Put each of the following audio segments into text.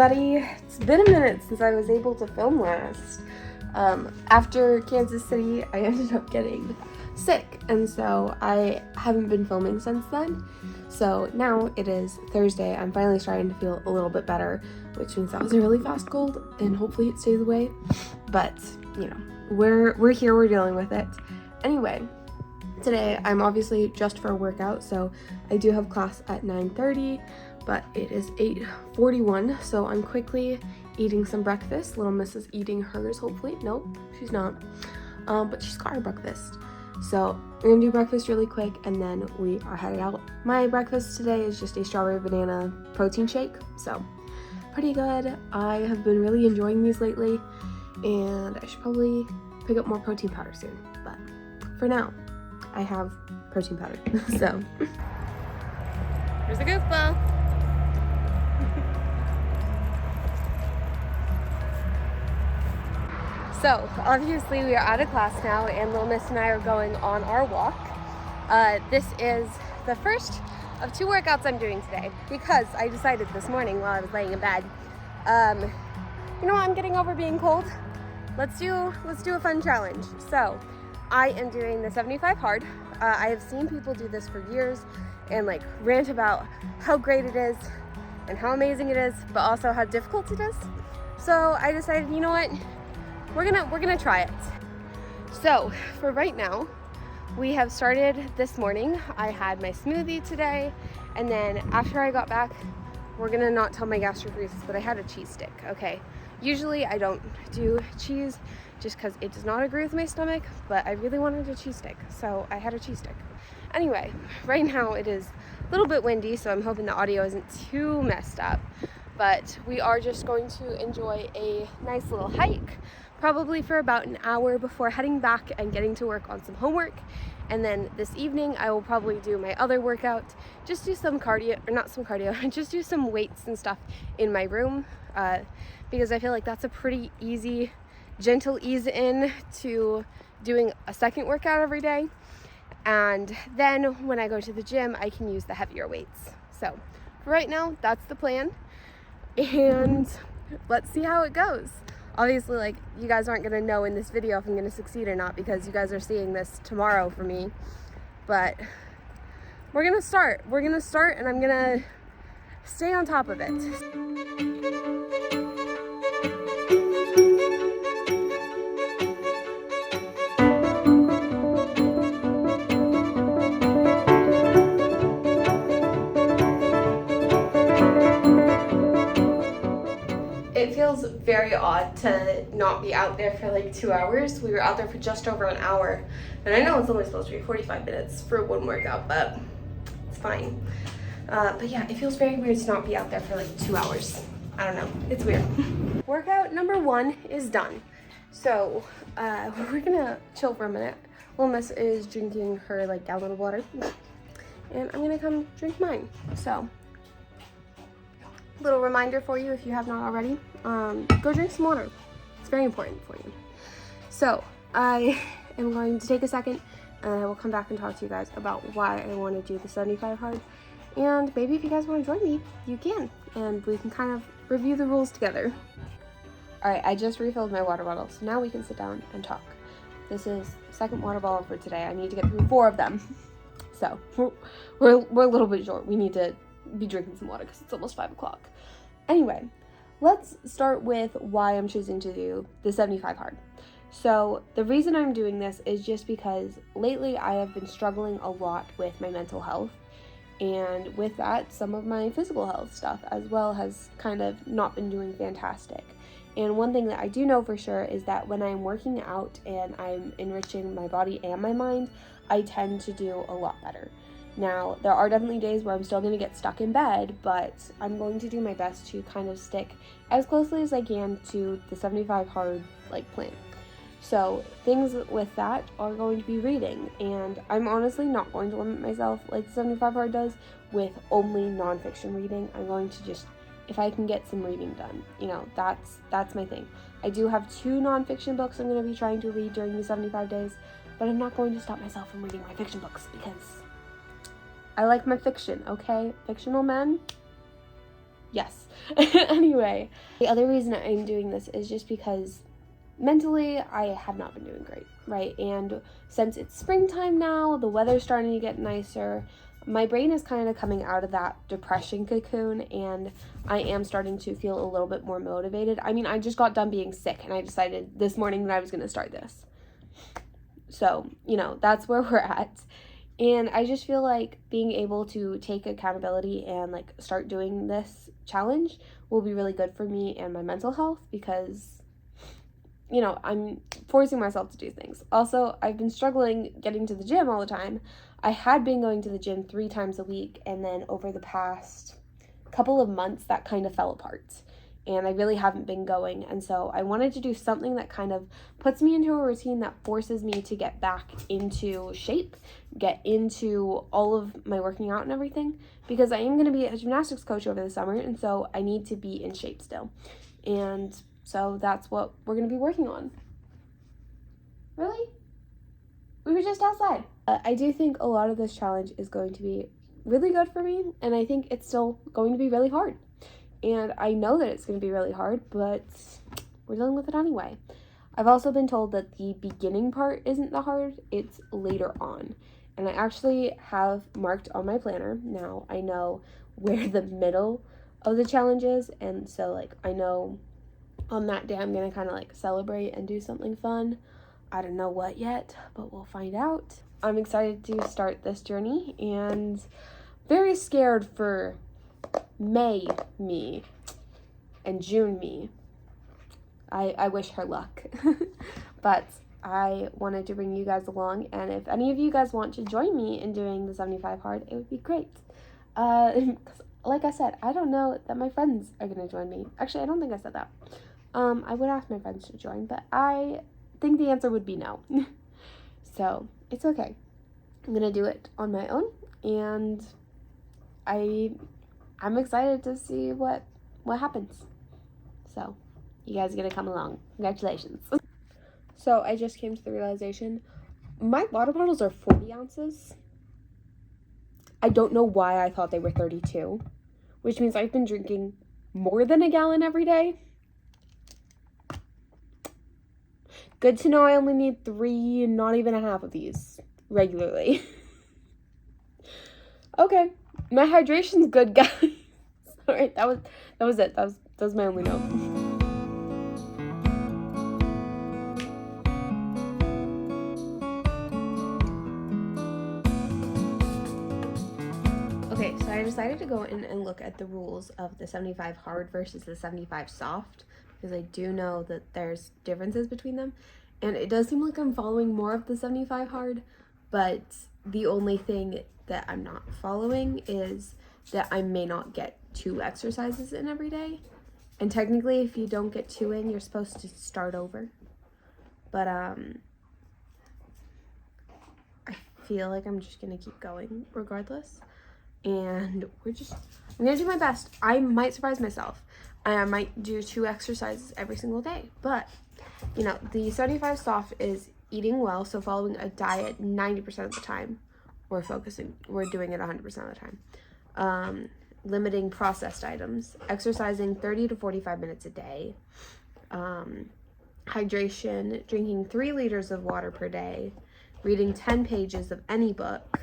everybody. It's been a minute since I was able to film last. After Kansas City, I ended up getting sick, and so I haven't been filming since then. So now it is Thursday. I'm finally starting to feel a little bit better, which means that was a really fast cold, and hopefully it stays away. But, you know, we're here, we're dealing with it. Anyway, today I'm obviously just for a workout, so I do have class at 9:30, but it is 8:41, so I'm quickly eating some breakfast. Little Miss is eating hers, hopefully. Nope, she's not. But she's got her breakfast. So we're gonna do breakfast really quick, and then we are headed out. My breakfast today is just a strawberry banana protein shake, so pretty good. I have been really enjoying these lately, and I should probably pick up more protein powder soon. But for now, I have protein powder, so. Here's a goofball. So, obviously we are out of class now, and Little Miss and I are going on our walk. This is the first of 2 workouts I'm doing today, because I decided this morning while I was laying in bed, you know what, I'm getting over being cold. Let's do a fun challenge. So, I am doing the 75 hard. I have seen people do this for years and like rant about how great it is and how amazing it is, but also how difficult it is. So I decided, you know what? We're gonna try it. So for right now, we have started this morning. I had my smoothie today, and then after I got back, we're gonna not tell my gastroparesis, but I had a cheese stick. Okay, usually I don't do cheese just because it does not agree with my stomach, but I really wanted a cheese stick, so I had a cheese stick. Anyway, right now it is a little bit windy, so I'm hoping the audio isn't too messed up, but we are just going to enjoy a nice little hike, probably for about an hour before heading back and getting to work on some homework. And then this evening I will probably do my other workout, just do some cardio, or not some cardio, just do some weights and stuff in my room, because I feel like that's a pretty easy, gentle ease in to doing a second workout every day. And then when I go to the gym, I can use the heavier weights. So for right now, that's the plan, and let's see how it goes. Obviously, like, you guys aren't gonna know in this video if I'm gonna succeed or not, because you guys are seeing this tomorrow for me. But we're gonna start, and I'm gonna stay on top of it. It feels very odd to not be out there for like 2 hours. We were out there for just over an hour, and I know it's only supposed to be 45 minutes for one workout, but it's fine. But yeah, it feels very weird to not be out there for like 2 hours. I don't know, it's weird. Workout number 1 is done. So we're gonna chill for a minute. Little Miss is drinking her like gallon of water, and I'm gonna come drink mine. So, little reminder for you, if you have not already, go drink some water. It's very important for you. So I am going to take a second, and I will come back and talk to you guys about why I want to do the 75 hard, and maybe if you guys want to join me, you can, and we can kind of review the rules together. Alright, I just refilled my water bottle, so now we can sit down and talk. This is the second water bottle for today. I need to get through 4 of them, so we're a little bit short. We need to be drinking some water because it's almost 5 o'clock. Anyway, let's start with why I'm choosing to do the 75 hard. So the reason I'm doing this is just because lately I have been struggling a lot with my mental health, and with that, some of my physical health stuff as well has kind of not been doing fantastic. And one thing that I do know for sure is that when I'm working out and I'm enriching my body and my mind, I tend to do a lot better. Now, there are definitely days where I'm still going to get stuck in bed, but I'm going to do my best to kind of stick as closely as I can to the 75 hard plan. So things with that are going to be reading, and I'm honestly not going to limit myself like the 75 hard does with only nonfiction reading. I'm going to just, if I can get some reading done, you know, that's my thing. I do have 2 nonfiction books I'm going to be trying to read during the 75 days, but I'm not going to stop myself from reading my fiction books because I like my fiction, okay? Fictional men, Yes. Anyway, the other reason I'm doing this is just because mentally I have not been doing great, right? And since it's springtime now, the weather's starting to get nicer, my brain is kind of coming out of that depression cocoon, and I am starting to feel a little bit more motivated. I mean, I just got done being sick, and I decided this morning that I was going to start this. So, you know, that's where we're at. And I just feel like being able to take accountability and like start doing this challenge will be really good for me and my mental health, because, you know, I'm forcing myself to do things. Also, I've been struggling getting to the gym all the time. I had been going to the gym 3 times a week, and then over the past couple of months that kind of fell apart, and I really haven't been going. And so I wanted to do something that kind of puts me into a routine that forces me to get back into shape, get into all of my working out and everything, because I am going to be a gymnastics coach over the summer, and so I need to be in shape still. And so that's what we're going to be working on. Really? We were just outside. I do think a lot of this challenge is going to be really good for me, and I think it's still going to be really hard. And I know that it's going to be really hard, but we're dealing with it anyway. I've also been told that the beginning part isn't the hard, it's later on. And I actually have marked on my planner. Now I know where the middle of the challenge is, and so like I know on that day I'm going to kind of like celebrate and do something fun. I don't know what yet, but we'll find out. I'm excited to start this journey and very scared for May me and June me. I wish her luck. But I wanted to bring you guys along, and if any of you guys want to join me in doing the 75 hard, it would be great. 'Cause like I said, I don't know that my friends are going to join me. Actually, I don't think I said that. I would ask my friends to join, but I think the answer would be no. So it's okay. I'm gonna do it on my own, and I'm excited to see what happens. So you guys are gonna come along. Congratulations. So I just came to the realization my water bottles are 40 ounces. I don't know why I thought they were 32, which means I've been drinking more than a gallon every day. Good to know I only need 3 and not even a half of these regularly. Okay, my hydration's good, guys. All right, that was it. That was my only note. Okay, so I decided to go in and look at the rules of the 75 hard versus the 75 soft, because I do know that there's differences between them. And it does seem like I'm following more of the 75 hard, but the only thing that I'm not following is that I may not get 2 exercises in every day. And technically, if you don't get 2 in, you're supposed to start over. But I feel like I'm just gonna keep going regardless. And I'm gonna do my best. I might surprise myself. I might do 2 exercises every single day, but you know, the 75 soft is eating well, so following a diet 90% of the time. We're doing it 100% of the time. Limiting processed items, exercising 30 to 45 minutes a day, hydration, drinking 3 liters of water per day, reading 10 pages of any book,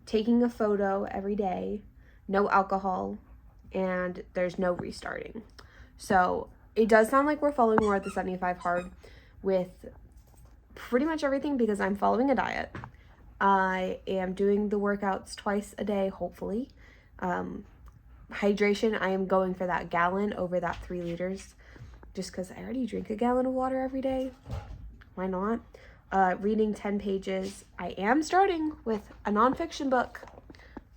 taking a photo every day, no alcohol, and there's no restarting. So it does sound like we're following more of the 75 hard with pretty much everything, because I'm following a diet. I am doing the workouts twice a day, hopefully. Hydration, I am going for that gallon over that 3 liters, just because I already drink a gallon of water every day. Why not? Reading 10 pages. I am starting with a nonfiction book.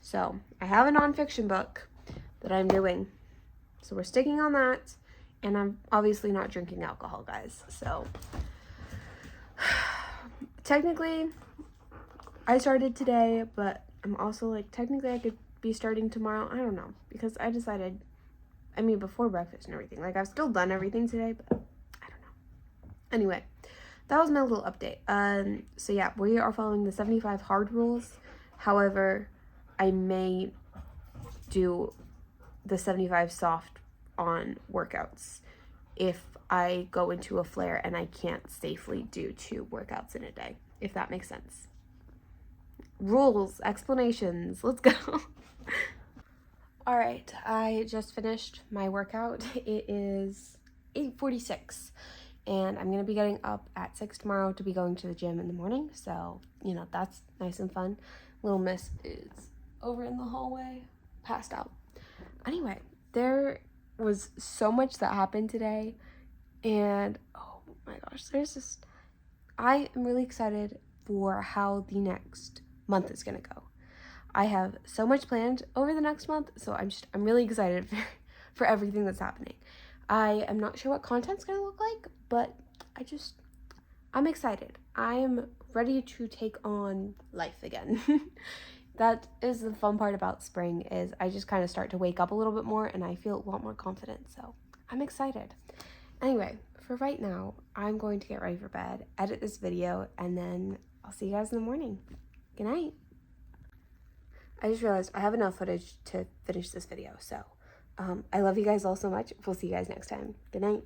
So I have a nonfiction book that I'm doing. So we're sticking on that. And I'm obviously not drinking alcohol, guys. So technically, I started today, but I'm also like, technically I could be starting tomorrow. I don't know, because I decided, I mean, before breakfast and everything. Like, I've still done everything today, but I don't know. Anyway, that was my little update. So yeah, we are following the 75 hard rules. However, I may do the 75 soft on workouts if I go into a flare and I can't safely do 2 workouts in a day, if that makes sense. Rules, explanations, let's go. All right, I just finished my workout. It is 8:46 and I'm gonna be getting up at 6 tomorrow to be going to the gym in the morning. So, you know, that's nice and fun. Little Miss is over in the hallway, passed out. Anyway, there was so much that happened today, and oh my gosh, I am really excited for how the next month is gonna go. I have so much planned over the next month, so I'm really excited for everything that's happening. I am not sure what content's gonna look like, but I'm excited. I am ready to take on life again. That is the fun part about spring, is I just kind of start to wake up a little bit more and I feel a lot more confident, so I'm excited. Anyway, for right now, I'm going to get ready for bed, edit this video, and then I'll see you guys in the morning. Good night. I just realized I have enough footage to finish this video, so I love you guys all so much. We'll see you guys next time. Good night.